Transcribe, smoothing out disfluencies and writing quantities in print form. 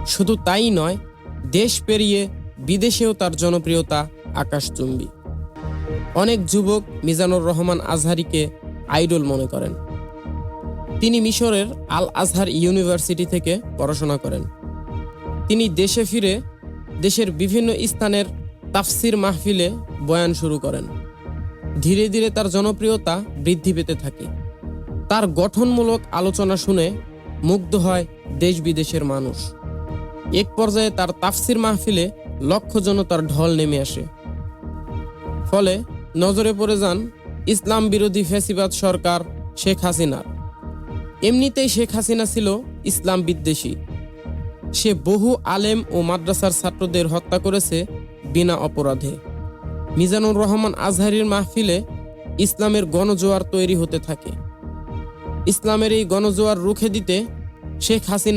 শুধু তাই নয়, দেশ পেরিয়ে বিদেশেও তার জনপ্রিয়তা আকাশচুম্বী। অনেক যুবক মিজানুর রহমান আজহারীকে আইডল মনে করেন। তিনি মিশরের আল আজহার ইউনিভার্সিটি থেকে পড়াশোনা করেন। তিনি দেশে ফিরে দেশের বিভিন্ন স্থানের তাফসির মাহফিলে বয়ান শুরু করেন। ধীরে ধীরে তার জনপ্রিয়তা বৃদ্ধি পেতে থাকে। তার গঠনমূলক আলোচনা শুনে মুগ্ধ হয় দেশ বিদেশের মানুষ। এক পর্যায়ে তার তাফসির মাহফিলে লক্ষ জনতার ঢল নেমে আসে। ফলে নজরে পড়ে যান ইসলাম বিরোধী ফ্যাসিবাদ সরকার শেখ হাসিনার। এমনিতেই শেখ হাসিনা ছিল ইসলাম বিদ্বেষী। সে বহু আলেম ও মাদ্রাসার ছাত্রদের হত্যা করেছে বিনা অপরাধে। মিজানুর রহমান আজহারীর মাহফিলে ইসলামের গণজোয়ার তৈরি হতে থাকে। ইসলামের এই গণজোয়ার রুখে দিতে শেখ হাসিনা